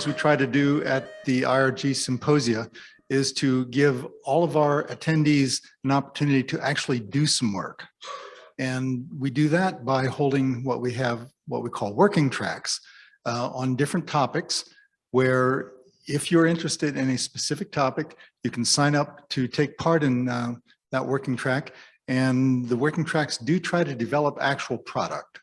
things we try to do at the IRG Symposia is to give all of our attendees an opportunity to actually do some work. And we do that by holding what we call working tracks on different topics, where if you're interested in a specific topic, you can sign up to take part in that working track. And the working tracks do try to develop actual product.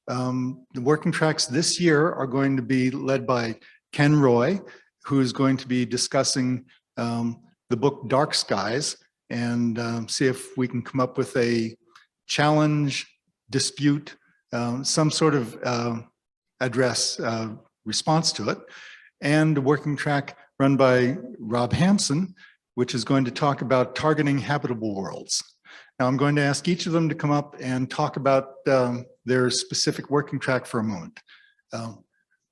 The working tracks this year are going to be led by Ken Roy, who is going to be discussing the book Dark Skies, and see if we can come up with a challenge, dispute, some sort of address response to it. And a working track run by Rob Hanson, which is going to talk about targeting habitable worlds. Now I'm going to ask each of them to come up and talk about their specific working track for a moment.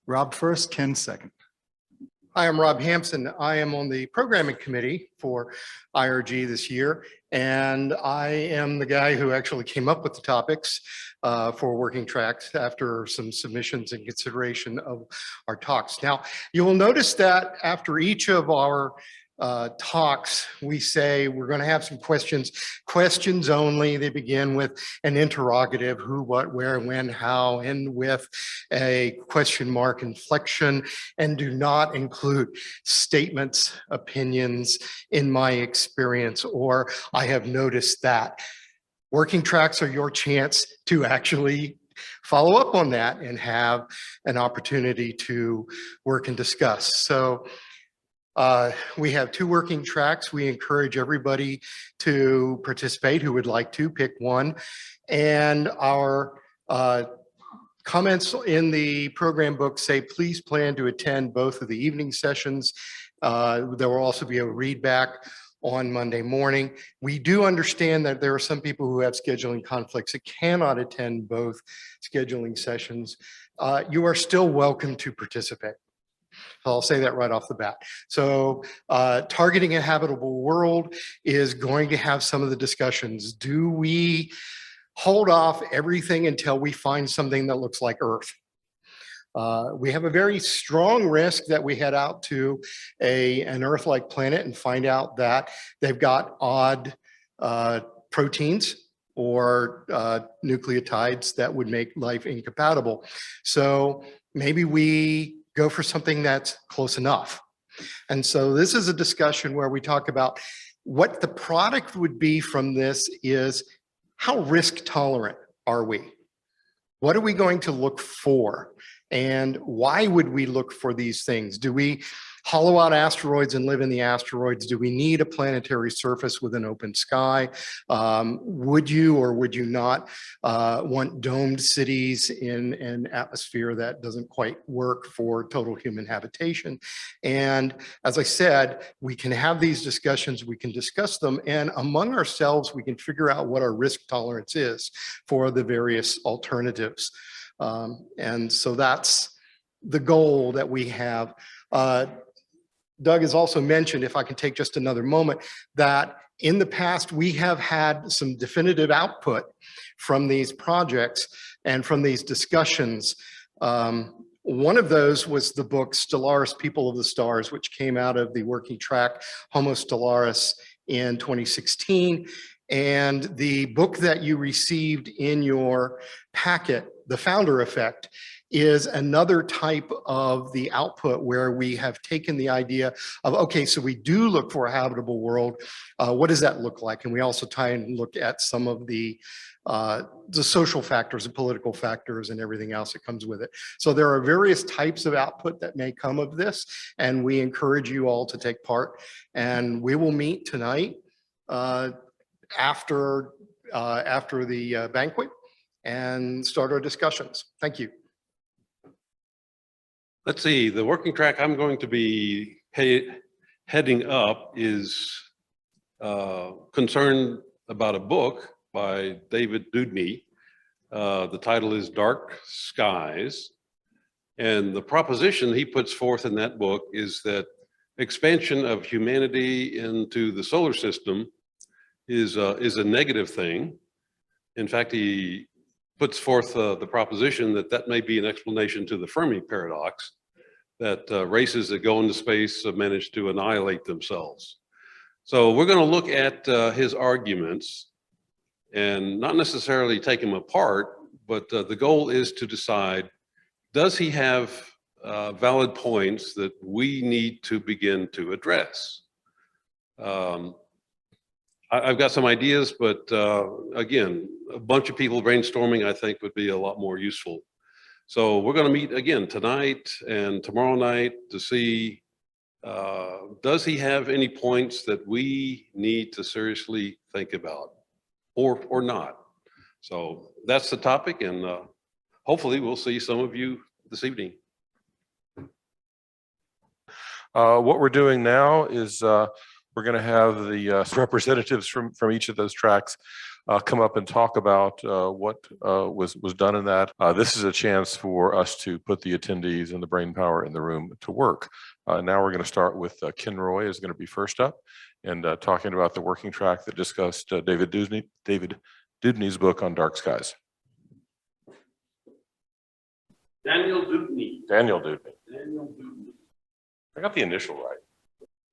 Rob first, Ken second. Hi, I'm Rob Hanson. I am on the programming committee for IRG this year, and I am the guy who actually came up with the topics for working tracks after some submissions and consideration of our talks. Now, you will notice that after each of our talks, we say we're going to have some questions only. They begin with an interrogative: who, what, where, when, how, and with a question mark inflection, and do not include statements, opinions, in my experience, or I have noticed that. Working tracks are your chance to actually follow up on that and have an opportunity to work and discuss. So we have 2 working tracks. We encourage everybody to participate who would like to pick one. And our comments in the program book say, please plan to attend both of the evening sessions. There will also be a readback on Monday morning. We do understand that there are some people who have scheduling conflicts that cannot attend both scheduling sessions. You are still welcome to participate. I'll say that right off the bat. So targeting a habitable world is going to have some of the discussions. Do we hold off everything until we find something that looks like Earth? We have a very strong risk that we head out to an Earth-like planet and find out that they've got odd proteins or nucleotides that would make life incompatible. So maybe we go for something that's close enough. And so this is a discussion where we talk about what the product would be from this is how risk tolerant are we? What are we going to look for? And why would we look for these things? Do we hollow out asteroids and live in the asteroids? Do we need a planetary surface with an open sky? Would you or would you not want domed cities in an atmosphere that doesn't quite work for total human habitation? And as I said, we can have these discussions, we can discuss them, and among ourselves, we can figure out what our risk tolerance is for the various alternatives. And so that's the goal that we have. Doug has also mentioned, if I can take just another moment, that in the past we have had some definitive output from these projects and from these discussions. One of those was the book Stellaris, People of the Stars, which came out of the working track Homo Stellaris in 2016. And the book that you received in your packet, The Founder Effect, is another type of the output where we have taken the idea of, okay, so we do look for a habitable world. What does that look like? And we also try and look at some of the social factors and political factors and everything else that comes with it. So there are various types of output that may come of this, and we encourage you all to take part. And we will meet tonight after the banquet and start our discussions. Thank you. Let's see, the working track I'm going to be heading up is concerned about a book by David Dudeny. The title is Dark Skies. And the proposition he puts forth in that book is that expansion of humanity into the solar system is a negative thing. In fact, he puts forth the proposition that that may be an explanation to the Fermi paradox, that races that go into space manage to annihilate themselves. So we're going to look at his arguments and not necessarily take them apart, but the goal is to decide, does he have valid points that we need to begin to address? I've got some ideas, but again, a bunch of people brainstorming, I think, would be a lot more useful. So we're going to meet again tonight and tomorrow night to see, does he have any points that we need to seriously think about or not? So that's the topic, and hopefully we'll see some of you this evening. What we're doing now is we're going to have the representatives from each of those tracks come up and talk about what was done in that. This is a chance for us to put the attendees and the brain power in the room to work. Now we're going to start with Ken Roy is going to be first up and talking about the working track that discussed David Dudeny's book on dark skies. Daniel Dudeny. Daniel Dudeny. I got the initial right.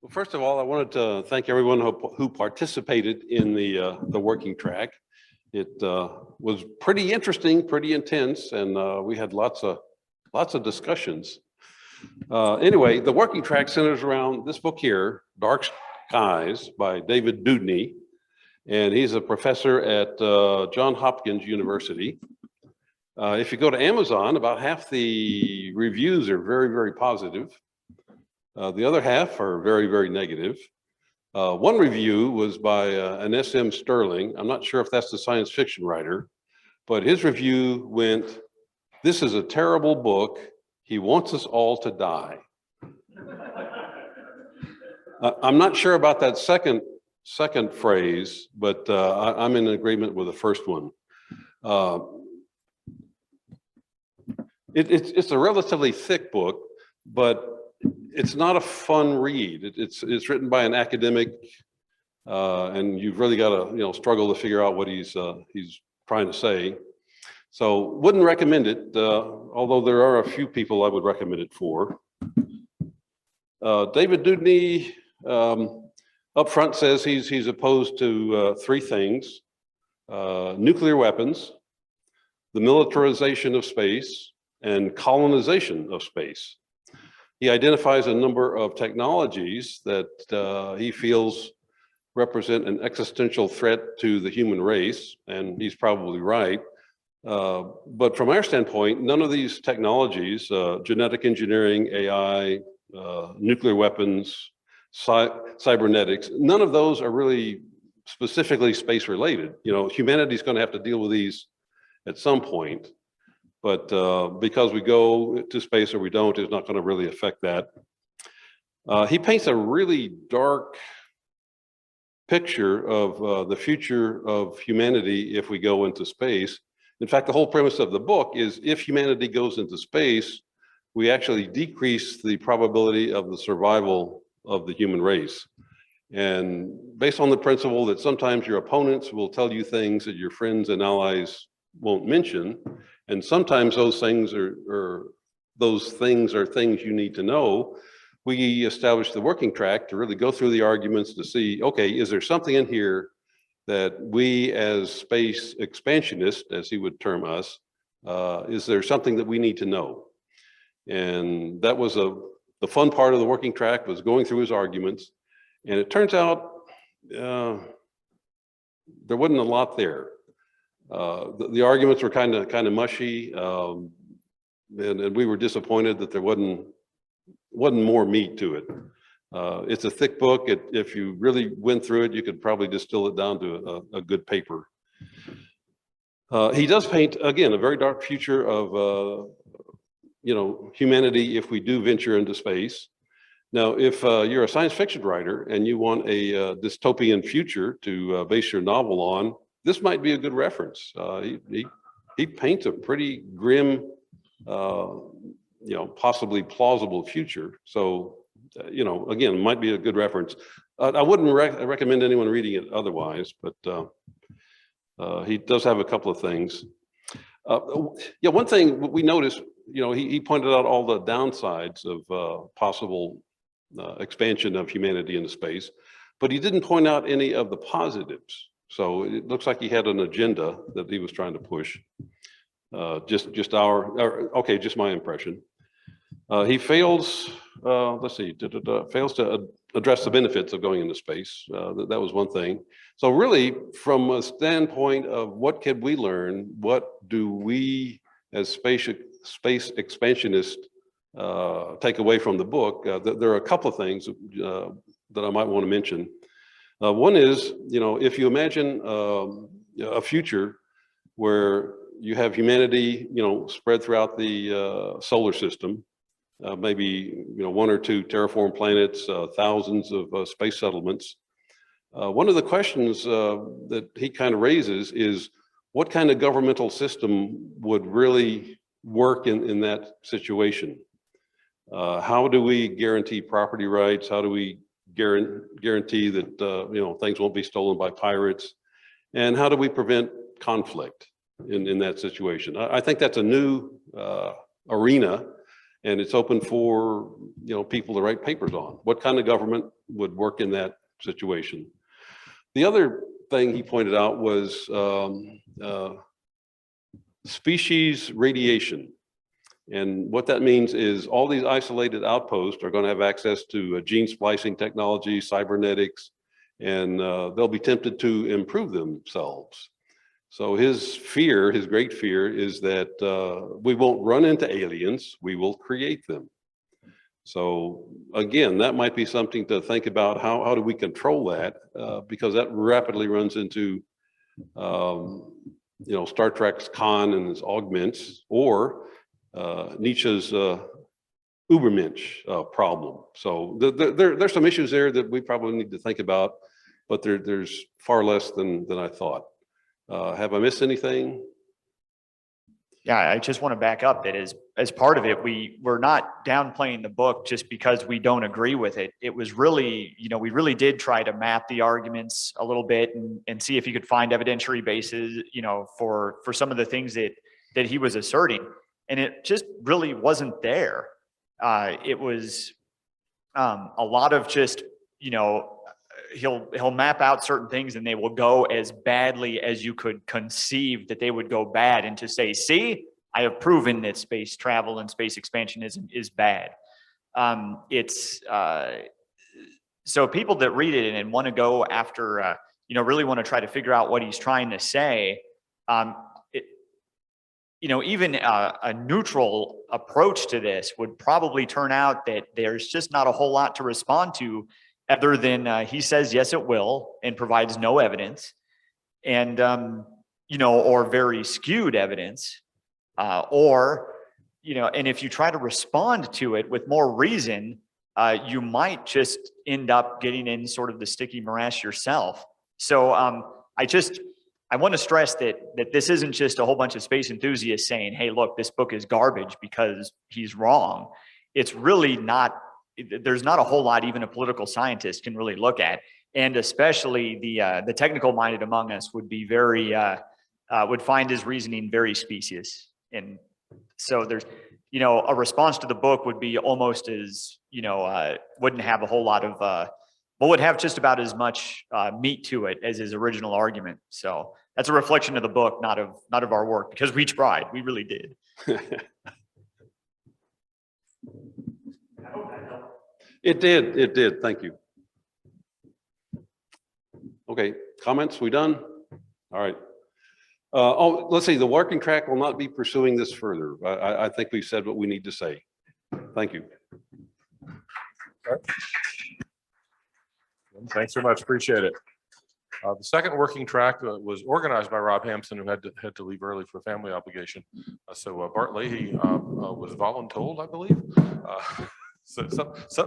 Well, first of all, I wanted to thank everyone who participated in the working track. It was pretty interesting, pretty intense, and we had lots of discussions. Anyway, the working track centers around this book here, Dark Skies by David Dudeny, and he's a professor at Johns Hopkins University. If you go to Amazon, about half the reviews are very, very positive. The other half are very, very negative. One review was by an S.M. Sterling. I'm not sure if that's the science fiction writer, but his review went, "This is a terrible book. He wants us all to die." I'm not sure about that second phrase, but I'm in agreement with the first one. It's a relatively thick book, but it's not a fun read. It's written by an academic, and you've really got to struggle to figure out what he's trying to say. So wouldn't recommend it, although there are a few people I would recommend it for. David Dudeny up front says he's opposed to three things: nuclear weapons, the militarization of space, and colonization of space. He identifies a number of technologies that he feels represent an existential threat to the human race, and he's probably right. But from our standpoint, none of these technologies, genetic engineering, AI, nuclear weapons, cybernetics, none of those are really specifically space related. Humanity's going to have to deal with these at some point. But because we go to space or we don't, it's not going to really affect that. He paints a really dark picture of the future of humanity if we go into space. In fact, the whole premise of the book is if humanity goes into space, we actually decrease the probability of the survival of the human race. And based on the principle that sometimes your opponents will tell you things that your friends and allies won't mention, and sometimes those things are things you need to know, we established the working track to really go through the arguments to see, okay, is there something in here that we as space expansionists, as he would term us, is there something that we need to know? And that was the fun part of the working track, was going through his arguments. And it turns out there wasn't a lot there. The arguments were kind of mushy, and we were disappointed that there wasn't more meat to it. It's a thick book. If you really went through it, you could probably distill it down to a good paper. He does paint, again, a very dark future of humanity if we do venture into space. Now, if you're a science fiction writer and you want a dystopian future to base your novel on, this might be a good reference. He paints a pretty grim, possibly plausible future. So, again, it might be a good reference. I wouldn't recommend anyone reading it otherwise, but he does have a couple of things. One thing we noticed he pointed out all the downsides of possible expansion of humanity into space, but he didn't point out any of the positives. So it looks like he had an agenda that he was trying to push. Just my impression. He fails, fails to address the benefits of going into space. That was one thing. So really, from a standpoint of what can we learn, what do we as space expansionists take away from the book? There are a couple of things that I might want to mention. One is, if you imagine a future where you have humanity, spread throughout the solar system, maybe 1 or 2 terraformed planets, thousands of space settlements. One of the questions that he kind of raises is what kind of governmental system would really work in that situation? How do we guarantee property rights? How do we guarantee that things won't be stolen by pirates? And how do we prevent conflict in that situation? I think that's a new arena, and it's open for people to write papers on. What kind of government would work in that situation? The other thing he pointed out was species radiation. And what that means is all these isolated outposts are going to have access to gene splicing technology, cybernetics, and they'll be tempted to improve themselves. So his great fear is that we won't run into aliens, we will create them. So again, that might be something to think about. How do we control that? Because that rapidly runs into Star Trek's Khan and his augments, or Nietzsche's Übermensch problem. So there's some issues there that we probably need to think about, but there's far less than I thought. Have I missed anything? Yeah, I just want to back up that as part of it, we're not downplaying the book just because we don't agree with it. It was really, we really did try to map the arguments a little bit and see if you could find evidentiary bases, for some of the things that he was asserting. And it just really wasn't there. It was a lot of just, he'll map out certain things and they will go as badly as you could conceive that they would go bad, and to say, see, I have proven that space travel and space expansionism is bad. So people that read it and want to go after, really want to try to figure out what he's trying to say, even a neutral approach to this would probably turn out that there's just not a whole lot to respond to, other than he says, yes, it will, and provides no evidence, and, or very skewed evidence, and if you try to respond to it with more reason, you might just end up getting in sort of the sticky morass yourself. So I want to stress that this isn't just a whole bunch of space enthusiasts saying, hey, look, this book is garbage because he's wrong. It's really not. There's not a whole lot even a political scientist can really look at, and especially the technical minded among us would be very would find his reasoning very specious. And so there's a response to the book would be almost as wouldn't have a whole lot of would have just about as much meat to it as his original argument. So that's a reflection of the book, not of our work, because we tried, we really did. It did. Thank you. Okay, comments, we done? All right. Let's see, the working track will not be pursuing this further. I think we've said what we need to say. Thank you. Thanks very much, appreciate it. The second working track was organized by Rob Hanson, who had to leave early for a family obligation. So Bart Leahy was voluntold, I believe. So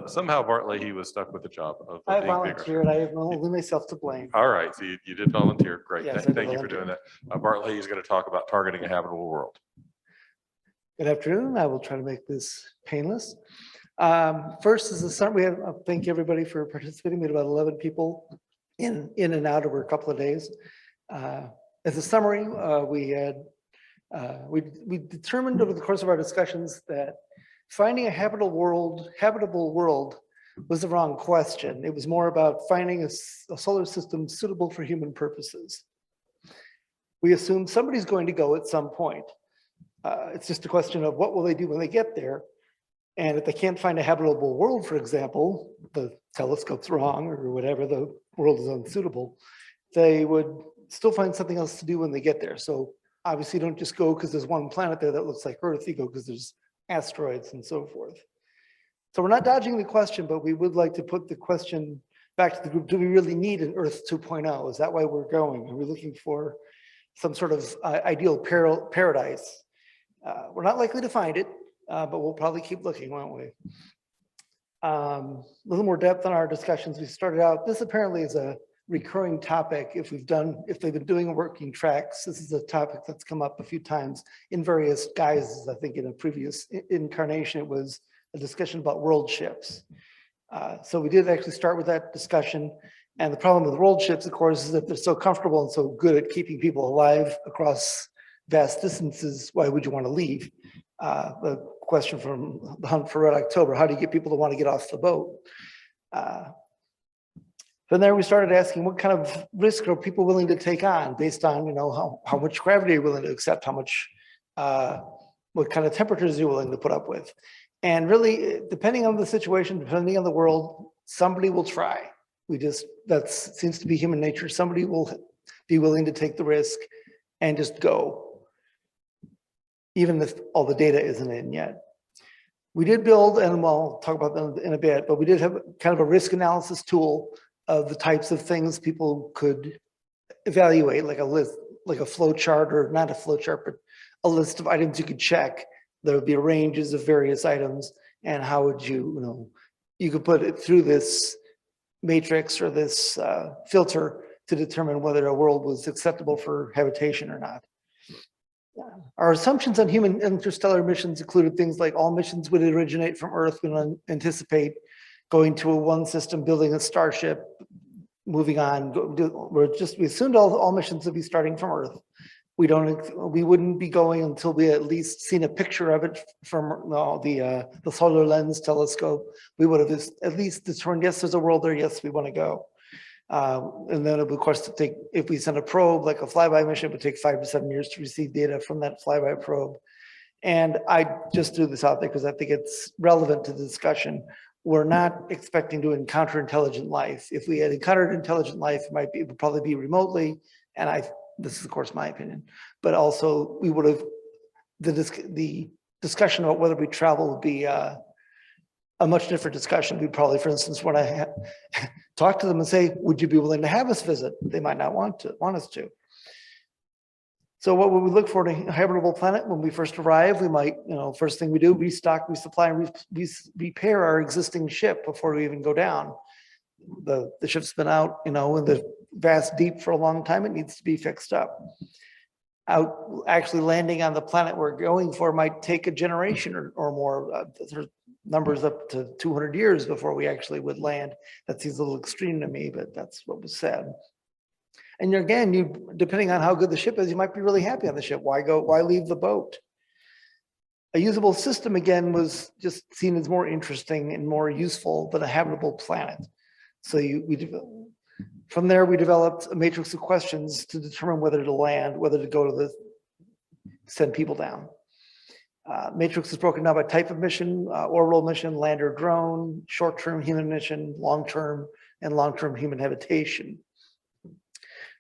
somehow Bart Leahy was stuck with the job of I being volunteered. I have only myself to blame. All right, so you did volunteer. Great. Yes, Thank you for doing that. Bart Leahy is going to talk about targeting a habitable world. Good afternoon. I will try to make this painless. First is the summary. Thank everybody for participating. We had about 11 people in and out over a couple of days. As a summary, we had We determined over the course of our discussions that finding a habitable world was the wrong question. It was more about finding a solar system suitable for human purposes. We assume somebody's going to go at some point. It's just a question of what will they do when they get there. And if they can't find a habitable world, for example, the telescope's wrong or whatever, the world is unsuitable, they would still find something else to do when they get there. So obviously don't just go because there's one planet there that looks like Earth, you go because there's asteroids and so forth. So we're not dodging the question, but we would like to put the question back to the group. Do we really need an Earth 2.0? Is that why we're going? Are we looking for some sort of ideal paradise? We're not likely to find it, but we'll probably keep looking, won't we? A little more depth on our discussions. We started out, this apparently is a recurring topic. If they've been doing working tracks, this is a topic that's come up a few times in various guises. I think in a previous incarnation, it was a discussion about world ships. So we did actually start with that discussion. And the problem with world ships, of course, is that they're so comfortable and so good at keeping people alive across vast distances. Why would you want to leave? The question from the Hunt for Red October, how do you get people to want to get off the boat? From there, we started asking what kind of risk are people willing to take on based on, how much gravity you're willing to accept, how much, what kind of temperatures you're willing to put up with. And really, depending on the situation, depending on the world, somebody will try. That seems to be human nature. Somebody will be willing to take the risk and just go, even if all the data isn't in yet. We did build, and we'll talk about them in a bit, but we did have kind of a risk analysis tool of the types of things people could evaluate, like a list, like a flow chart, or not a flow chart, but a list of items you could check. There would be ranges of various items, and how would you could put it through this matrix or this filter to determine whether a world was acceptable for habitation or not. Our assumptions on human interstellar missions included things like all missions would originate from Earth. We don't anticipate going to one system, building a starship, moving on. We assumed all missions would be starting from Earth. We wouldn't be going until we at least seen a picture of it from the Solar Lens telescope. We would have at least determined, yes, there's a world there, yes, we want to go. And then it would, of course, if we send a probe, like a flyby mission, it would take 5 to 7 years to receive data from that flyby probe. And I just threw this out there because I think it's relevant to the discussion. We're not expecting to encounter intelligent life. If we had encountered intelligent life, it would probably be remotely. And this is, of course, my opinion, but also we would have, the discussion about whether we travel would be a much different discussion. We'd probably, for instance, when I talk to them and say, would you be willing to have us visit? They might not want us to. So what would we look for in a habitable planet? When we first arrive, we might, first thing we do, restock, resupply, and repair our existing ship before we even go down. The ship's been out, in the vast deep for a long time. It needs to be fixed up. Actually landing on the planet we're going for might take a generation or more. There's numbers up to 200 years before we actually would land. That seems a little extreme to me, but that's what was said. And again, depending on how good the ship is, you might be really happy on the ship. Why leave the boat? A usable system, again, was just seen as more interesting and more useful than a habitable planet. So from there, we developed a matrix of questions to determine whether to land, whether to go to send people down. Matrix is broken down by type of mission, orbital mission, land or drone, short-term human mission, long-term, and long-term human habitation.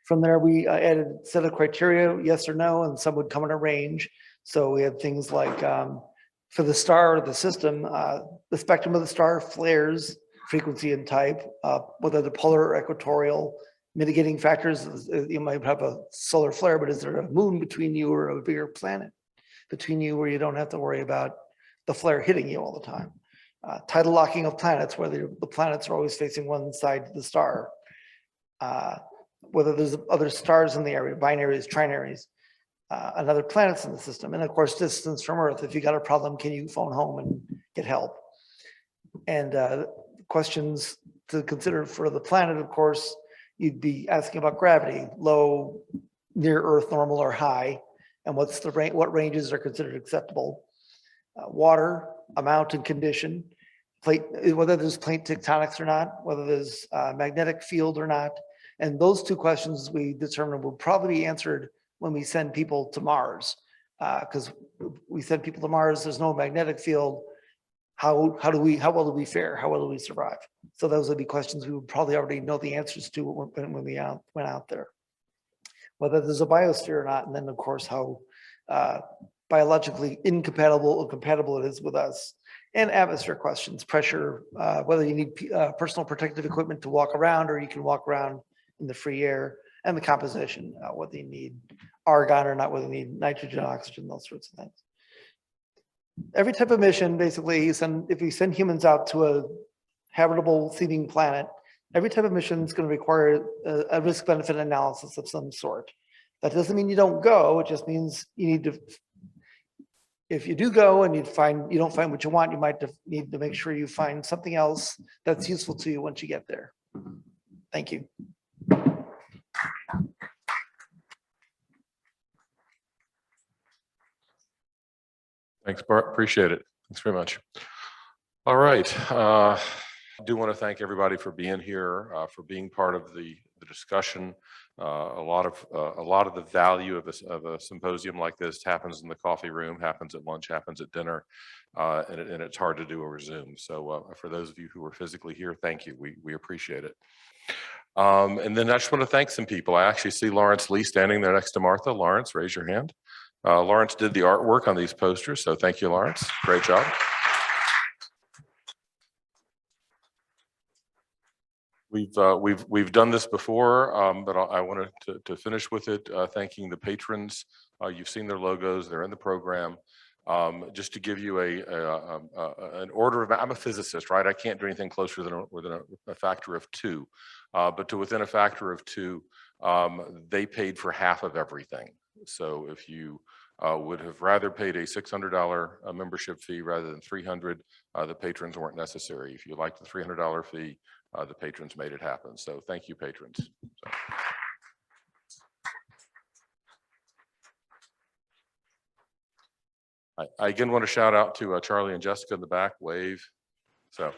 From there, we added a set of criteria, yes or no, and some would come in a range. So we had things like, for the star or the system, the spectrum of the star, flares, frequency and type, whether they're polar or equatorial, mitigating factors. You might have a solar flare, but is there a moon between you or a bigger planet between you where you don't have to worry about the flare hitting you all the time? Tidal locking of planets, where the planets are always facing one side of the star. Whether there's other stars in the area, binaries, trinaries, and other planets in the system. And of course, distance from Earth. If you got a problem, can you phone home and get help? And questions to consider for the planet, of course, you'd be asking about gravity, low, near Earth, normal, or high. and what ranges are considered acceptable. Water, amount and condition, whether there's plate tectonics or not, whether there's magnetic field or not. And those two questions we determined will probably be answered when we send people to Mars. Because we send people to Mars, there's no magnetic field. How well do we fare? How well do we survive? So those would be questions we would probably already know the answers to when we went out there. Whether there's a biosphere or not, and then of course how biologically incompatible or compatible it is with us. And atmosphere questions, pressure, whether you need personal protective equipment to walk around or you can walk around in the free air, and the composition, whether you need argon or not, whether you need nitrogen, oxygen, those sorts of things. Every type of mission, basically, if we send humans out to a habitable seeming planet, every type of mission is going to require a risk-benefit analysis of some sort. That doesn't mean you don't go, it just means you need to, if you do go and you don't find what you want, you might need to make sure you find something else that's useful to you once you get there. Thank you. Thanks, Bart. Appreciate it. Thanks very much. All right. I do want to thank everybody for being here, for being part of the discussion. A lot of the value of a symposium like this happens in the coffee room, happens at lunch, happens at dinner, and it's hard to do over Zoom. So for those of you who are physically here, thank you. We appreciate it. And then I just want to thank some people. I actually see Lawrence Lee standing there next to Martha. Lawrence, raise your hand. Lawrence did the artwork on these posters, so thank you, Lawrence. Great job. We've done this before, but I wanted to finish with it, thanking the patrons. You've seen their logos; they're in the program. Just to give you an order of, I'm a physicist, right? I can't do anything closer than a factor of 2, but to within a factor of 2, they paid for half of everything. So if you would have rather paid a $600 membership fee rather than $300, the patrons weren't necessary. If you liked the $300 fee, the patrons made it happen. So thank you, patrons. So. I again want to shout out to Charlie and Jessica in the back, wave. So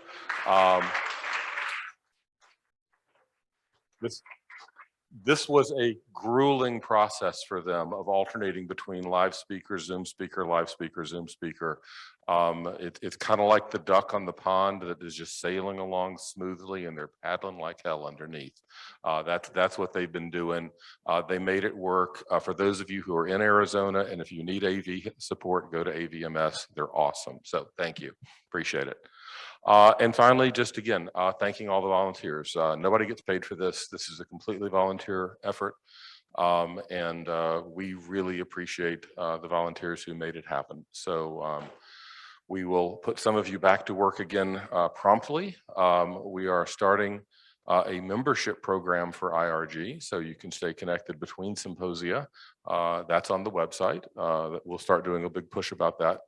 this was a grueling process for them of alternating between live speaker, Zoom speaker, live speaker, Zoom speaker. It's kind of like the duck on the pond that is just sailing along smoothly and they're paddling like hell underneath. That's what they've been doing. They made it work. For those of you who are in Arizona, and if you need AV support, go to AVMS. They're awesome. So thank you. Appreciate it. And finally, just again, thanking all the volunteers. Nobody gets paid for this. This is a completely volunteer effort. And we really appreciate the volunteers who made it happen. So we will put some of you back to work again promptly. We are starting a membership program for IRG, so you can stay connected between symposia. That's on the website. We'll start doing a big push about that.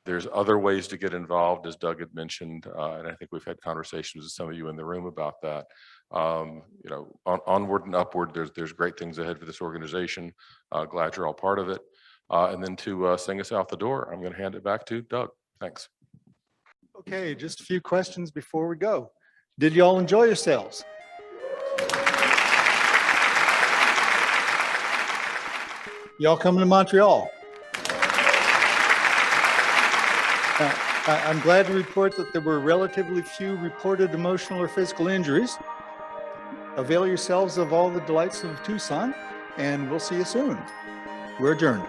There's other ways to get involved, as Doug had mentioned, and I think we've had conversations with some of you in the room about that. You know, onward and upward, there's great things ahead for this organization. Glad you're all part of it. And then to sing us out the door, I'm going to hand it back to Doug. Thanks. Okay, just a few questions before we go. Did you all enjoy yourselves? Y'all coming to Montreal? I'm glad to report that there were relatively few reported emotional or physical injuries. Avail yourselves of all the delights of Tucson, and we'll see you soon. We're adjourned.